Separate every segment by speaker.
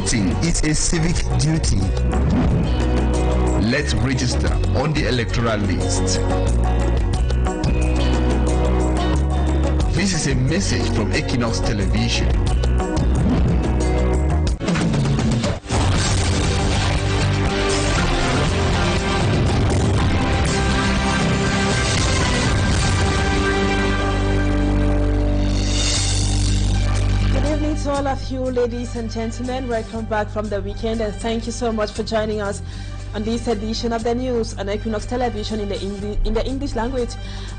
Speaker 1: Voting is a civic duty. Let's register on the electoral list. This is a message from Equinoxe Television.
Speaker 2: To all of you, ladies and gentlemen, welcome back from the weekend, and thank you so much for joining us on this edition of the news on Equinoxe Television in the English language.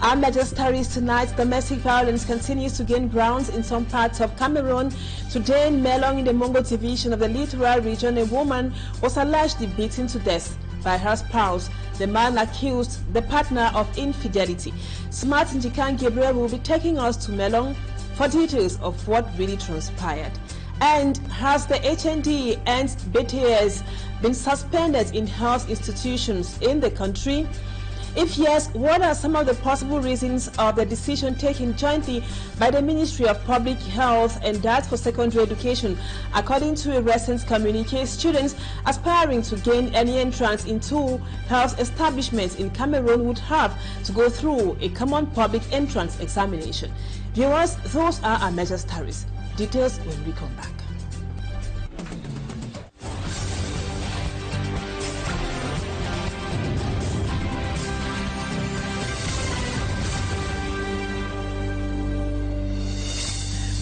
Speaker 2: Our major stories tonight: domestic violence continues to gain grounds in some parts of Cameroon. Today in Melong, in the Mongo division of the littoral region, a woman was allegedly beaten to death by her spouse. The man accused the partner of infidelity. Smart Njikan Gabriel will be taking us to Melong for details of what really transpired. And has the HND and BTS been suspended in health institutions in the country? If yes, what are some of the possible reasons of the decision taken jointly by the Ministry of Public Health and that for secondary education? According to a recent communique, students aspiring to gain any entrance into health establishments in Cameroon would have to go through a common public entrance examination. Viewers, those are our major stories. Details when we come back.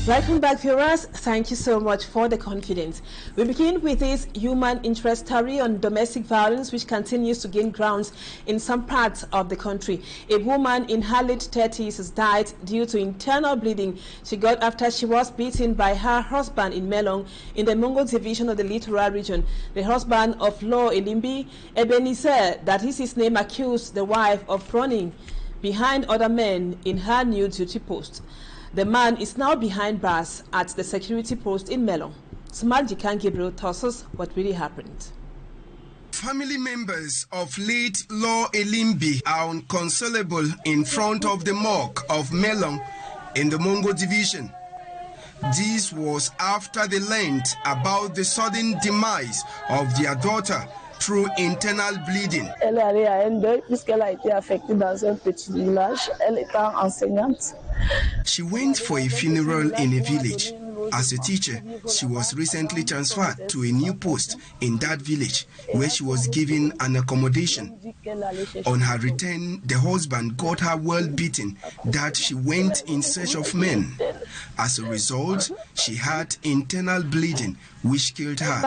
Speaker 2: Welcome back, viewers. Thank you so much for the confidence. We begin with this human interest story on domestic violence, which continues to gain grounds in some parts of the country. A woman in her late 30s has died due to internal bleeding she got after she was beaten by her husband in Melong, in the Mongo division of the littoral region. The husband of Law Elimbi, Ebenezer, that is his name, accused the wife of running behind other men in her new duty post. The man is now behind bars at the security post in Melong. Smart Njikan Gabriel tells us what really happened.
Speaker 3: Family members of late Law Elimbi are inconsolable in front of the morgue of Melong in the Mongo division. This was after they learned about the sudden demise of their daughter through internal bleeding.
Speaker 4: Elle est allée à N2 puisqu'elle a été affectée dans un petit village. Elle étant enseignante.
Speaker 3: She went for a funeral in a village. As a teacher, she was recently transferred to a new post in that village where she was given an accommodation. On her return, the husband got her well beaten that she went in search of men. As a result, she had internal bleeding which killed her.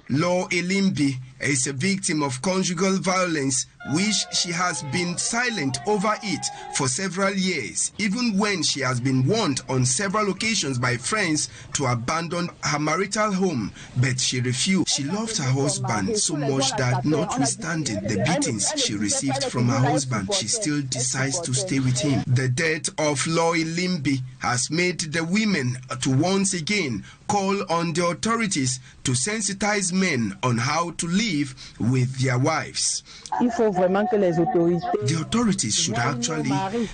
Speaker 3: Law Elimbi is a victim of conjugal violence, which she has been silent over it for several years, even when she has been warned on several occasions by friends to abandon her marital home, but she refused. She loved her husband so much that, notwithstanding the beatings she received from her husband, she still decides to stay with him. The death of Law Elimbi has made the women to once again call on the authorities to sensitize men on how to live with their wives. The authorities should actually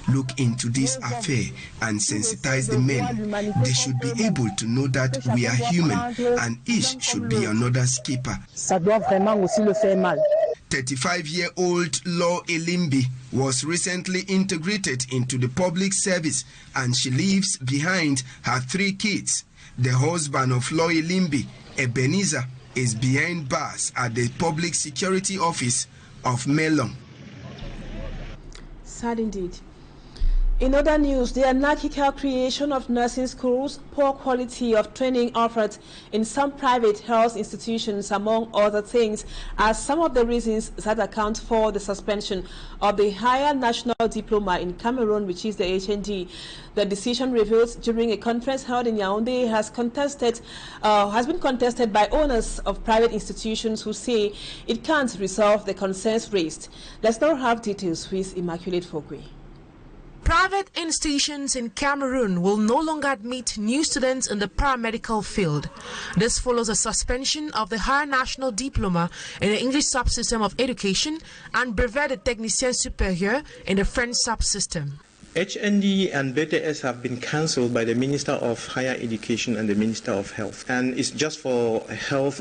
Speaker 3: look into this affair and sensitize the men. They should be able to know that we are human and each should be another's keeper. 35-year-old Law Elimbi was recently integrated into the public service and she leaves behind her 3 kids. The husband of Law Elimbi, Ebenezer, is behind bars at the Public Security Office of Melong.
Speaker 2: Sad indeed. In other news, the anarchical creation of nursing schools, poor quality of training offered in some private health institutions, among other things, are some of the reasons that account for the suspension of the Higher National Diploma in Cameroon, which is the HND. The decision revealed during a conference held in Yaoundé has been contested by owners of private institutions who say it can't resolve the concerns raised. Let's now have details with Immaculate Fogwe.
Speaker 5: Private institutions in Cameroon will no longer admit new students in the paramedical field. This follows a suspension of the Higher National Diploma in the English subsystem of education and Brevet de Technicien Supérieur in the French subsystem.
Speaker 6: HND and BTS have been cancelled by the Minister of Higher Education and the Minister of Health, and it's just for health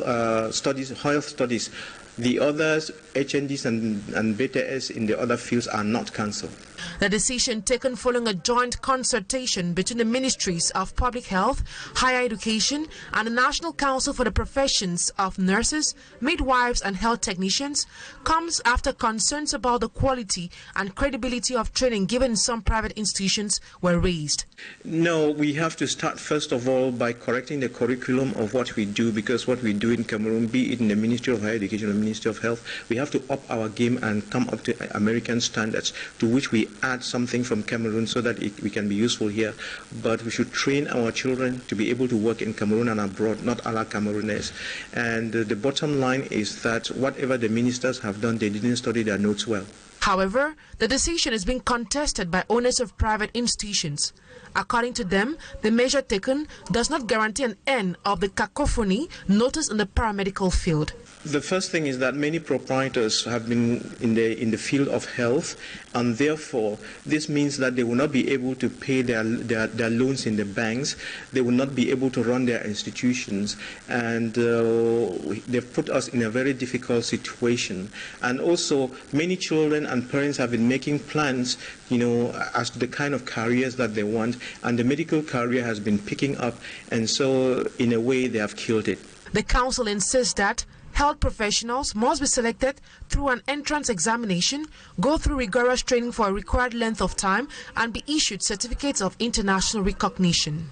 Speaker 6: studies. The others, HNDs and BTS in the other fields, are not cancelled.
Speaker 5: The decision taken following a joint consultation between the Ministries of Public Health, Higher Education and the National Council for the Professions of Nurses, Midwives and Health Technicians comes after concerns about the quality and credibility of training given in some private institutions were raised.
Speaker 6: No, we have to start first of all by correcting the curriculum of what we do, because what we do in Cameroon, be it in the Ministry of Higher Education or Ministry of Health, we have to up our game and come up to American standards, to which we add something from Cameroon so that we can be useful here. But we should train our children to be able to work in Cameroon and abroad, not a la Cameroonese. And the bottom line is that whatever the ministers have done, they didn't study their notes well.
Speaker 5: However, the decision is being contested by owners of private institutions. According to them, the measure taken does not guarantee an end of the cacophony noticed in the paramedical field.
Speaker 6: The first thing is that many proprietors have been in the field of health, and therefore this means that they will not be able to pay their loans in the banks. They will not be able to run their institutions, and they've put us in a very difficult situation. And also, many children and parents have been making plans, as to the kind of careers that they want, and the medical career has been picking up, and so in a way they have killed it.
Speaker 5: The council insists that health professionals must be selected through an entrance examination, go through rigorous training for a required length of time, and be issued certificates of international recognition.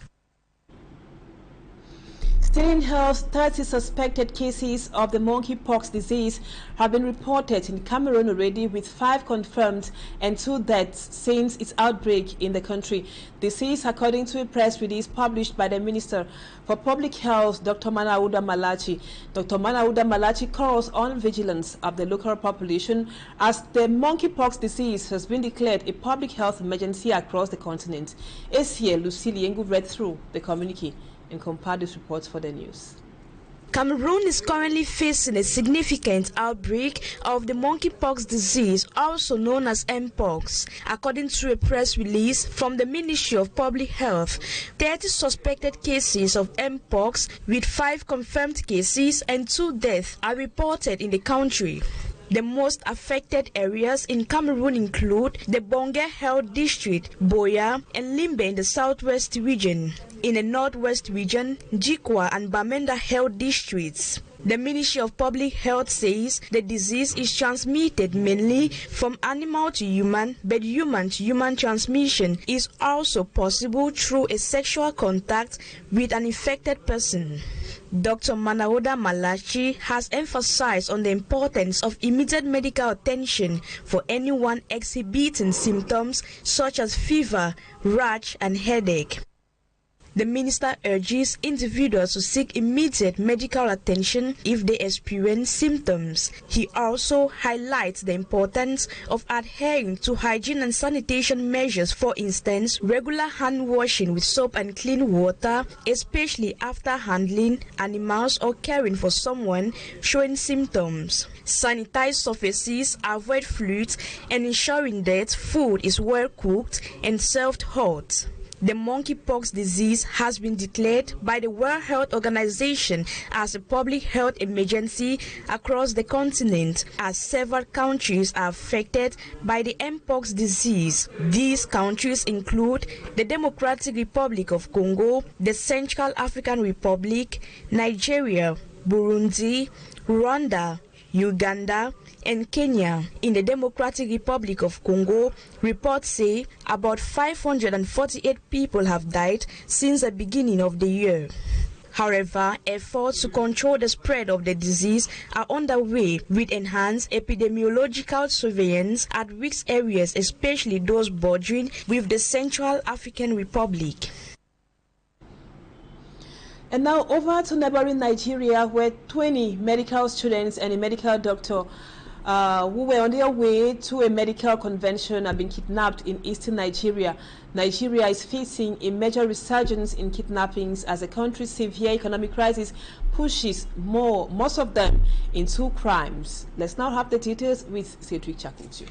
Speaker 2: Still in health, 30 suspected cases of the monkeypox disease have been reported in Cameroon already, with 5 confirmed and 2 deaths since its outbreak in the country. This is according to a press release published by the Minister for Public Health, Dr. Manauda Malachi. Dr. Manauda Malachi calls on vigilance of the local population as the monkeypox disease has been declared a public health emergency across the continent. Esie Lucille Yengu read through the communique and compiled this report for the news.
Speaker 7: Cameroon is currently facing a significant outbreak of the monkeypox disease, also known as Mpox. According to a press release from the Ministry of Public Health, 30 suspected cases of Mpox with 5 confirmed cases and 2 deaths are reported in the country. The most affected areas in Cameroon include the Bonge Health District, Boya, and Limbe in the southwest region. In the northwest region, Jikwa and Bamenda Health Districts. The Ministry of Public Health says the disease is transmitted mainly from animal to human, but human to human transmission is also possible through a sexual contact with an infected person. Dr. Manauda Malachi has emphasized on the importance of immediate medical attention for anyone exhibiting symptoms such as fever, rash, and headache. The minister urges individuals to seek immediate medical attention if they experience symptoms. He also highlights the importance of adhering to hygiene and sanitation measures, for instance, regular hand washing with soap and clean water, especially after handling animals or caring for someone showing symptoms. Sanitize surfaces, avoid fluids, and ensuring that food is well cooked and served hot. The monkeypox disease has been declared by the World Health Organization as a public health emergency across the continent, as several countries are affected by the Mpox disease. These countries include the Democratic Republic of Congo, the Central African Republic, Nigeria, Burundi, Rwanda, Uganda, and Kenya. In the Democratic Republic of Congo, reports say about 548 people have died since the beginning of the year. However, efforts to control the spread of the disease are underway with enhanced epidemiological surveillance at risk areas, especially those bordering with the Central African Republic.
Speaker 2: And now over to neighboring Nigeria, where 20 medical students and a medical doctor who were on their way to a medical convention have been kidnapped in eastern Nigeria. Nigeria is facing a major resurgence in kidnappings as the country's severe economic crisis pushes most of them into crimes. Let's now have the details with Cedric Chakutu.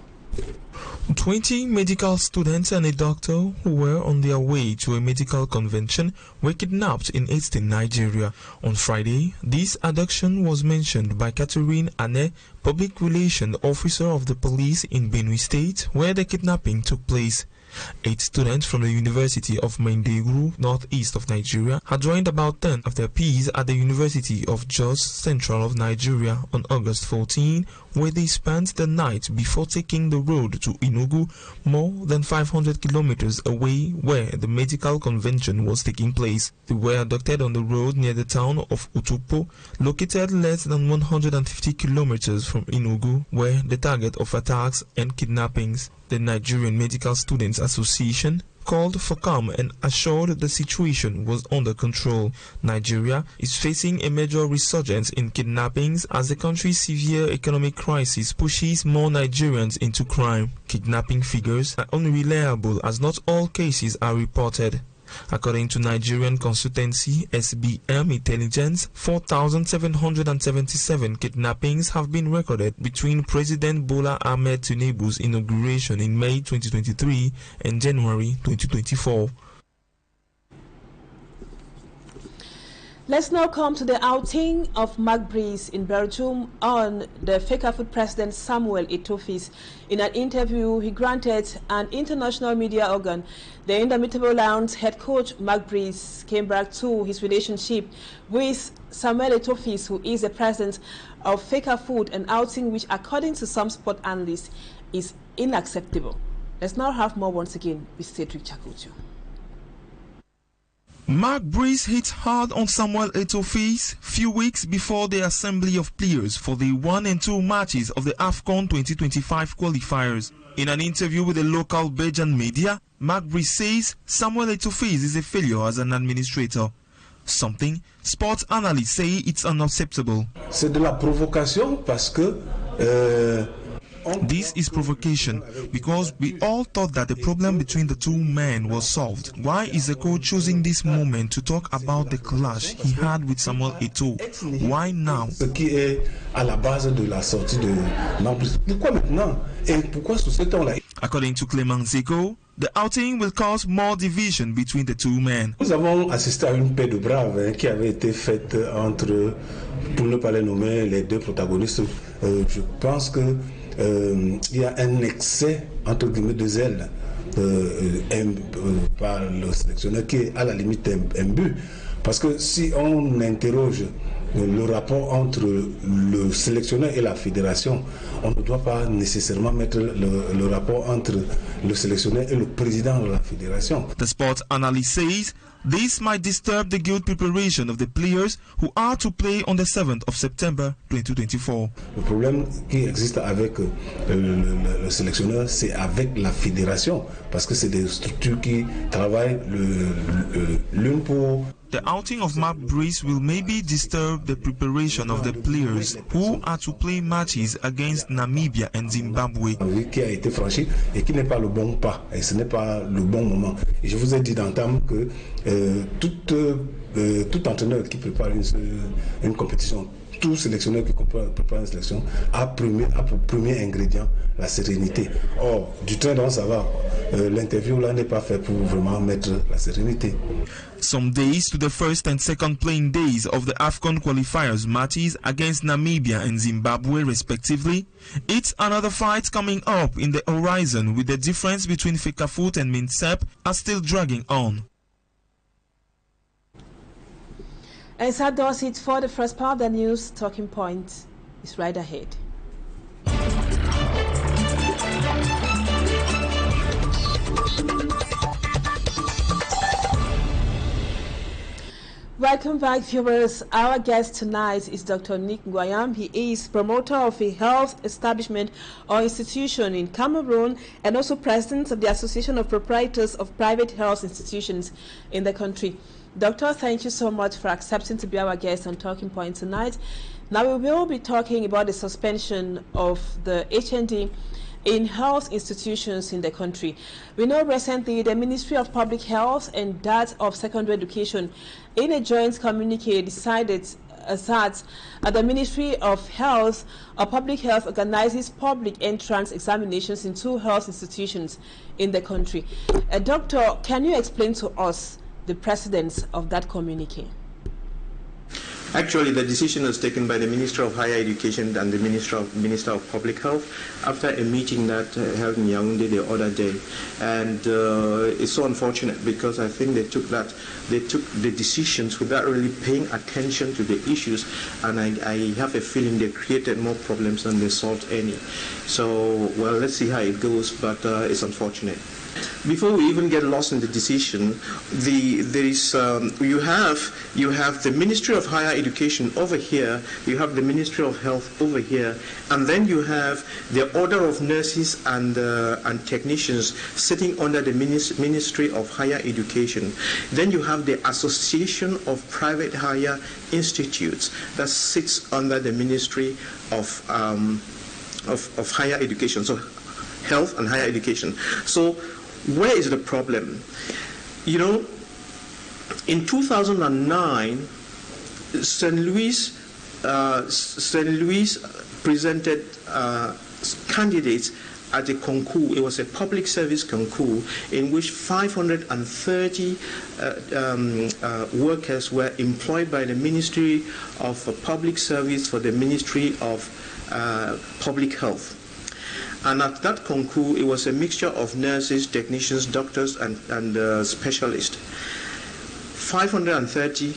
Speaker 8: 20 medical students and a doctor who were on their way to a medical convention were kidnapped in Eastern Nigeria. On Friday, this abduction was mentioned by Catherine Ane, Public Relations Officer of the police in Benue State, where the kidnapping took place. 8 students from the University of Maiduguri, northeast of Nigeria, had joined about 10 of their peers at the University of Jos, central of Nigeria, on August 14, where they spent the night before taking the road to Enugu, more than 500 kilometers away where the medical convention was taking place. They were abducted on the road near the town of Utupo, located less than 150 kilometers from Enugu, where the target of attacks and kidnappings. The Nigerian Medical Students Association called for calm and assured the situation was under control. Nigeria is facing a major resurgence in kidnappings as the country's severe economic crisis pushes more Nigerians into crime. Kidnapping figures are unreliable as not all cases are reported. According to Nigerian consultancy SBM Intelligence, 4,777 kidnappings have been recorded between President Bola Ahmed Tinubu's inauguration in May 2023 and January 2024.
Speaker 2: Let's now come to the outing of Mark Breeze in Belgium on the Fecafoot President Samuel Eto'o's. In an interview he granted an international media organ, the Indomitable Lions head coach Mark Breeze came back to his relationship with Samuel Eto'o, who is the president of Fecafoot, an outing which, according to some sport analysts, is unacceptable. Let's now have more once again with Cedric Chakucho.
Speaker 8: Mark Breeze hit hard on Samuel Eto'o few weeks before the assembly of players for the 1 and 2 matches of the AFCON 2025 qualifiers. In an interview with a local Belgian media, Mark Breeze says Samuel Eto'o is a failure as an administrator. Something sports analysts say it's unacceptable.
Speaker 9: C'est de la provocation parce que
Speaker 8: this is provocation because we all thought that the problem between the two men was solved. Why is the coach choosing this moment to talk about the clash he had with Samuel Eto'o? Why now?
Speaker 9: Ce qui est à la base de la sortie de Mambrus. Pourquoi maintenant? Et pourquoi sous ce temps-là?
Speaker 8: According to Clément Zeko, the outing will cause more division between the two men.
Speaker 9: Nous avons assisté à une paix de braves qui avait été faite entre, pour ne pas les nommer, les deux protagonistes. Je pense que il y a un excès entre guillemets de zèle par le sélectionneur qui est à la limite imbu. Parce que si on interroge le rapport entre le sélectionneur et la fédération, on ne doit pas nécessairement mettre le rapport entre le sélectionneur et le président de la fédération.
Speaker 8: The sports analyst says this might disturb the good preparation of the players who are to play on the 7th of September 2024.
Speaker 9: Le problème qui existe avec le sélectionneur, c'est avec la fédération, parce que c'est des structures qui travaillent l'une pour...
Speaker 8: The outing of Mark Breeze will maybe disturb the preparation of the players who are to play matches against Namibia and Zimbabwe.
Speaker 9: Oui, qui a été franchi et qui n'est pas le bon pas, et ce n'est pas le bon moment. Et je vous ai dit d'entame que tout entraîneur qui prépare une compétition, tout sélectionneur qui prépare une sélection a pour premier ingrédient la sérénité. Or, du train dont ça va, l'interview là n'est pas fait pour vraiment mettre la sérénité.
Speaker 8: Some days to the first and second playing days of the AFCON qualifiers matches against Namibia and Zimbabwe respectively, it's another fight coming up in the horizon, with the difference between Fecafoot and Minsep are still dragging on.
Speaker 2: And that does it for the first part of the news. Talking point is right ahead. Welcome back, viewers. Our guest tonight is Dr. Nick Nguayam. He is promoter of a health establishment or institution in Cameroon and also president of the Association of Proprietors of Private Health Institutions in the country. Doctor, thank you so much for accepting to be our guest on Talking Point tonight. Now we will be talking about the suspension of the HND in health institutions in the country. We know recently the Ministry of Public Health and that of Secondary Education in a joint communique decided that the Ministry of Health or Public Health organizes public entrance examinations in 2 health institutions in the country. Doctor, can you explain to us the precedence of that communique?
Speaker 6: Actually, the decision was taken by the Minister of Higher Education and the Minister of Public Health after a meeting that held in Yaoundé the other day. And it's so unfortunate because I think they took the decisions without really paying attention to the issues, and I have a feeling they created more problems than they solved any. So, well, let's see how it goes, but it's unfortunate. Before we even get lost in the decision, you have the Ministry of Higher Education over here, you have the Ministry of Health over here, and then you have the Order of Nurses and Technicians sitting under the Ministry of Higher Education. Then you have the Association of Private Higher Institutes that sits under the Ministry of Higher Education, so Health and Higher Education. So where is the problem? You know, in 2009, St. Louis presented candidates at a concours. It was a public service concours in which 530 workers were employed by the Ministry of Public Service for the Ministry of Public Health. And at that concours, it was a mixture of nurses, technicians, doctors, and specialists. 530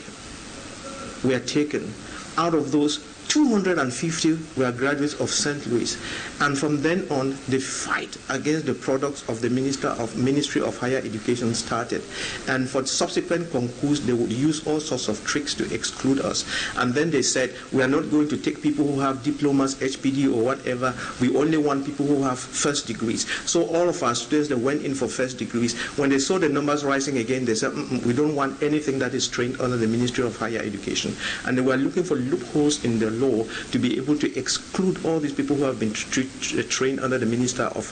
Speaker 6: were taken. Out of those, 250 were graduates of St. Louis. And from then on, the fight against the products of the Ministry of Higher Education started. And for subsequent concours, they would use all sorts of tricks to exclude us. And then they said, we are not going to take people who have diplomas, HPD or whatever. We only want people who have first degrees. So all of our students that went in for first degrees, when they saw the numbers rising again, they said, we don't want anything that is trained under the Ministry of Higher Education. And they were looking for loopholes in the law to be able to exclude all these people who have been trained under the Ministry of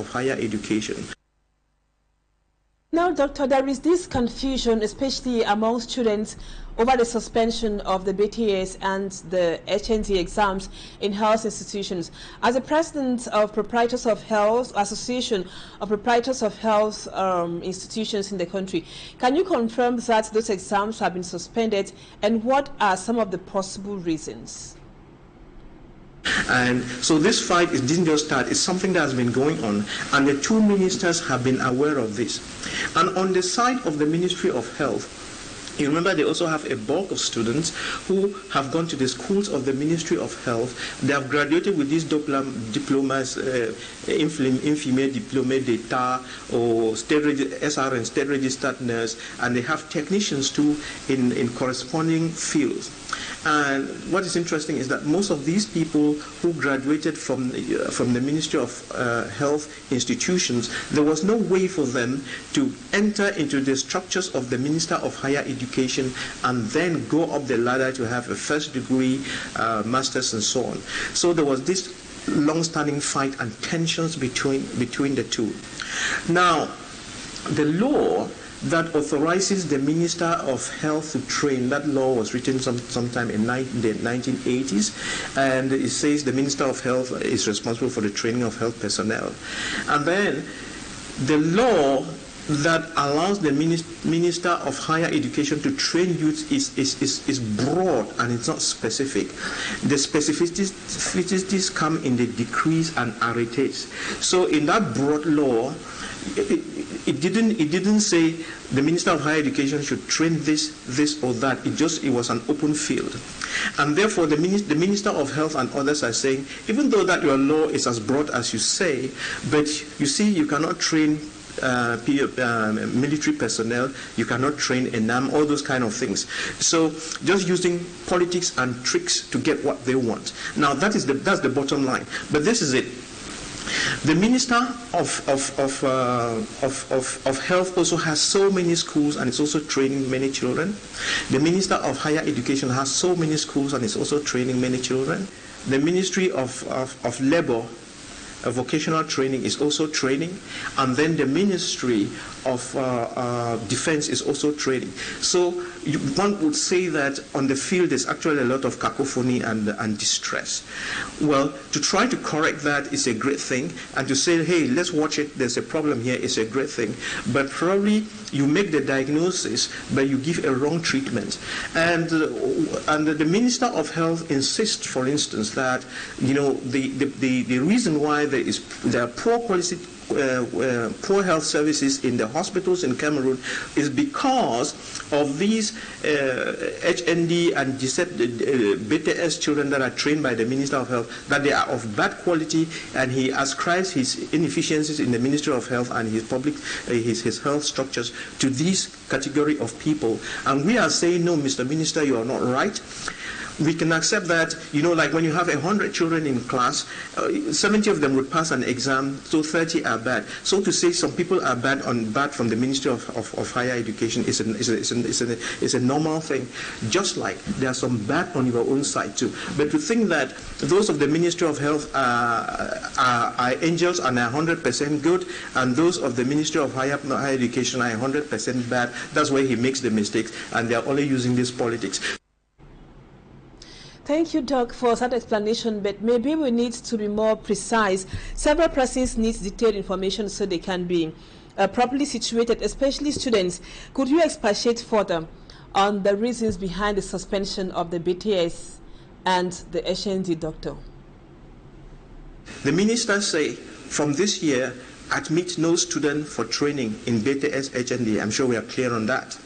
Speaker 6: Higher Education.
Speaker 2: Now, Doctor, there is this confusion, especially among students, over the suspension of the BTS and the HND exams in health institutions. As the president of Proprietors of Health, Association of Proprietors of Health institutions in the country, can you confirm that those exams have been suspended, and what are some of the possible reasons?
Speaker 6: And so this fight didn't just start, it's something that has been going on, and the 2 ministers have been aware of this. And on the side of the Ministry of Health, you remember they also have a bulk of students who have gone to the schools of the Ministry of Health. They have graduated with these diplomas, infirmier diplômé d'État or SRN, state registered nurse, and they have technicians too in corresponding fields. And what is interesting is that most of these people who graduated from the Ministry of Health institutions, there was no way for them to enter into the structures of the Minister of Higher Education and then go up the ladder to have a first degree, master's, and so on. So there was this long-standing fight and tensions between the two. Now, the law that authorizes the Minister of Health to train, that law was written sometime in the 1980s, and it says the Minister of Health is responsible for the training of health personnel. And then the law that allows the Minister of Higher Education to train youth is broad and it's not specific. The specificities come in the decrees and arrêtés. So in that broad law, it didn't say the Minister of Higher Education should train this or that. It was an open field, and therefore the Minister of Health and others are saying, even though that your law is as broad as you say, but you see you cannot train military personnel, you cannot train ENAM, all those kind of things. So just using politics and tricks to get what they want. Now that's the bottom line. But this is it. The Minister of Health also has so many schools and is also training many children. The Minister of Higher Education has so many schools and is also training many children. The Ministry of Labor vocational training is also training, and then the Ministry of Defense is also training. So one would say that on the field there's actually a lot of cacophony and distress. Well, to try to correct that is a great thing, and to say, hey, let's watch it, there's a problem here, is a great thing. But probably you make the diagnosis, but you give a wrong treatment. And the Minister of Health insists, for instance, that the reason why there are poor quality poor health services in the hospitals in Cameroon is because of these HND and BTS children that are trained by the Minister of Health, that they are of bad quality, and he ascribes his inefficiencies in the Ministry of Health and his health structures to this category of people. And we are saying, no, Mr. Minister, you are not right. We can accept that, like when you have 100 children in class, 70 of them would pass an exam, so 30 are bad. So to say some people are bad from the Ministry of Higher Education is a normal thing. Just like there are some bad on your own side too. But to think that those of the Ministry of Health are angels and are 100% good, and those of the Ministry of Higher Education are 100% bad, that's where he makes the mistakes, and they are only using this politics.
Speaker 2: Thank you, Doc, for that explanation, but maybe we need to be more precise. Several persons need detailed information so they can be properly situated, especially students. Could you expatiate further on the reasons behind the suspension of the BTS and the HND, Doctor?
Speaker 6: The ministers say from this year, admit no student for training in BTS, HND. I'm sure we are clear on that.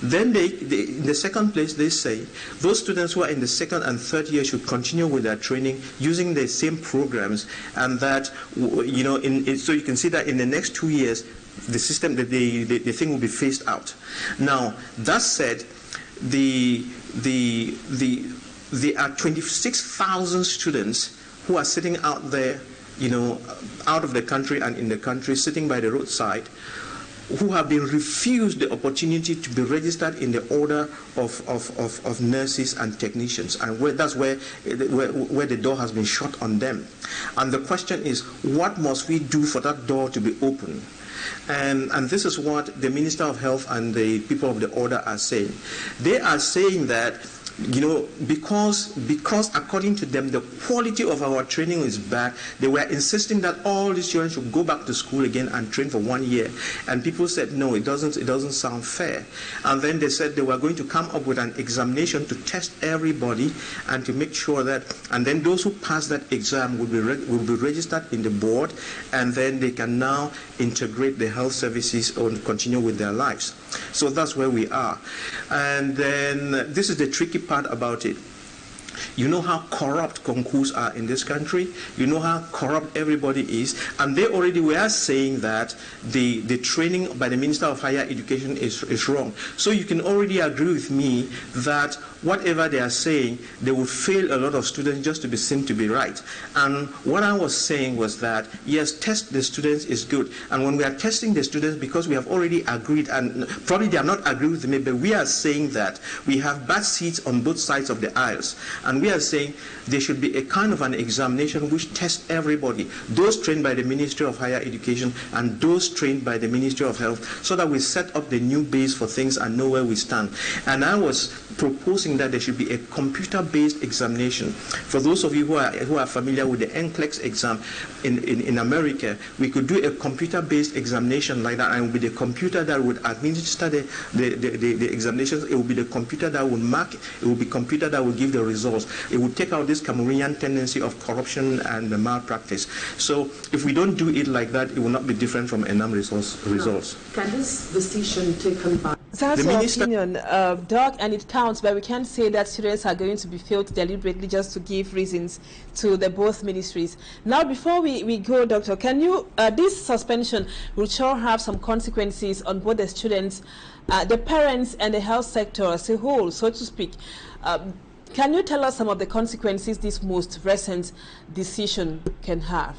Speaker 6: Then in the second place, they say those students who are in the second and third year should continue with their training using the same programs, and that, so you can see that in the next 2 years, the system, the thing will be phased out. Now, that said, there are 26,000 students who are sitting out there, out of the country and in the country, sitting by the roadside, who have been refused the opportunity to be registered in the order of nurses and technicians, and that's where the door has been shut on them. And the question is, what must we do for that door to be open? And this is what the Minister of Health and the people of the order are saying. They are saying that, because according to them, the quality of our training is bad, they were insisting that all these children should go back to school again and train for 1 year. And people said, no, it doesn't sound fair. And then they said they were going to come up with an examination to test everybody and to make sure that, and then those who pass that exam will be registered in the board, and then they can now integrate the health services and continue with their lives. So that's where we are. And then this is the tricky part about it. You know how corrupt concours are in this country. You know how corrupt everybody is. And they already were saying that the training by the Minister of Higher Education is wrong. So you can already agree with me that whatever they are saying, they will fail a lot of students just to be seen to be right. And what I was saying was that, yes, test the students is good. And when we are testing the students, because we have already agreed, and probably they have not agreed with me, but we are saying that we have bad seats on both sides of the aisles. And we are saying there should be a kind of an examination which tests everybody, those trained by the Ministry of Higher Education and those trained by the Ministry of Health, so that we set up the new base for things and know where we stand. And I was proposing that there should be a computer-based examination. For those of you who are familiar with the NCLEX exam in America, we could do a computer-based examination like that, and it would be the computer that would administer the examinations. It would be the computer that would mark. It would be the computer that would give the results. It would take out this Cameroonian tendency of corruption and malpractice. So if we don't do it like that, it will not be different from ENAM results.
Speaker 2: Can this decision taken by? That's your opinion, Doc, and it counts, but we can't say that students are going to be failed deliberately just to give reasons to the both ministries. Now, before we go, Doctor, can you, this suspension will sure have some consequences on both the students, the parents, and the health sector as a whole, so to speak. Can you tell us some of the consequences this most recent decision can have?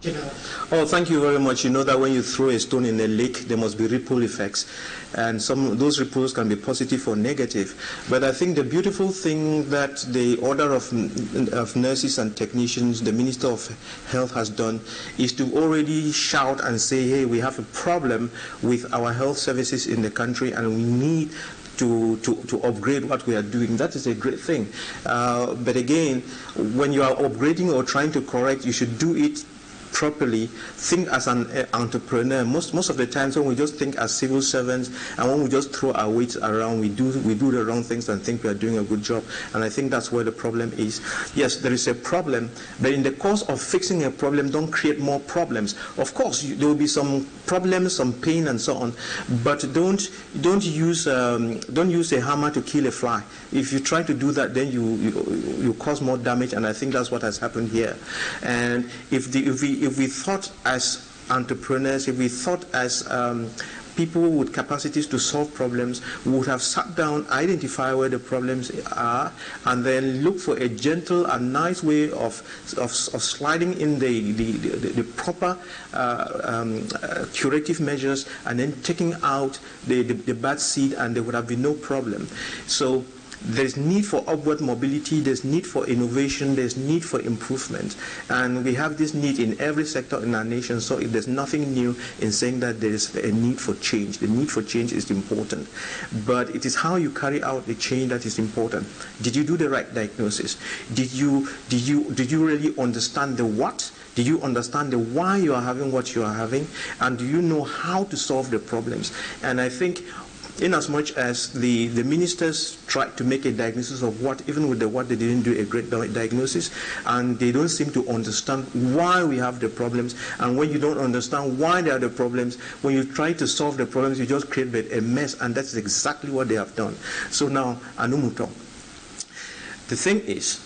Speaker 6: Oh, thank you very much. You know that when you throw a stone in a lake, there must be ripple effects. And those ripples can be positive or negative. But I think the beautiful thing that the order of nurses and technicians, the Minister of Health has done, is to already shout and say, hey, we have a problem with our health services in the country and we need to upgrade what we are doing. That is a great thing. But again, when you are upgrading or trying to correct, you should do it properly. Think as an entrepreneur. Most of the times when we just think as civil servants and when we just throw our weights around, we do the wrong things and think we are doing a good job. And I think that's where the problem is. Yes, there is a problem, but in the course of fixing a problem, don't create more problems. Of course, there will be some problems, some pain, and so on. But don't use a hammer to kill a fly. If you try to do that, then you cause more damage. And I think that's what has happened here. And if we thought as entrepreneurs, if we thought as people with capacities to solve problems, we would have sat down, identify where the problems are, and then look for a gentle and nice way of sliding in the proper curative measures, and then taking out the bad seed, and there would have been no problem. So there's need for upward mobility, there's need for innovation, there's need for improvement. And we have this need in every sector in our nation, so there's nothing new in saying that there is a need for change. The need for change is important. But it is how you carry out the change that is important. Did you do the right diagnosis? Did you really understand the what? Did you understand the why you are having what you are having? And do you know how to solve the problems? And I think in as much as the ministers tried to make a diagnosis of what, even with the what, they didn't do a great diagnosis, and they don't seem to understand why we have the problems. And when you don't understand why there are the problems, when you try to solve the problems, you just create a mess, and that's exactly what they have done. So now, Anumuto, the thing is,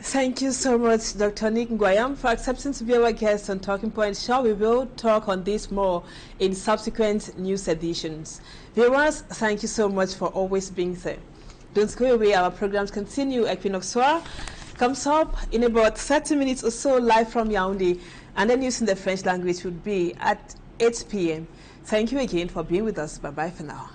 Speaker 2: thank you so much, Dr. Nick Nguayam, for accepting to be our guest on Talking Point Show. We will talk on this more in subsequent news editions. Viewers, thank you so much for always being there. Don't go away, our programs continue. Equinoxe comes up in about 30 minutes or so, live from Yaoundé, and the news in the French language would be at 8 p.m. Thank you again for being with us. Bye-bye for now.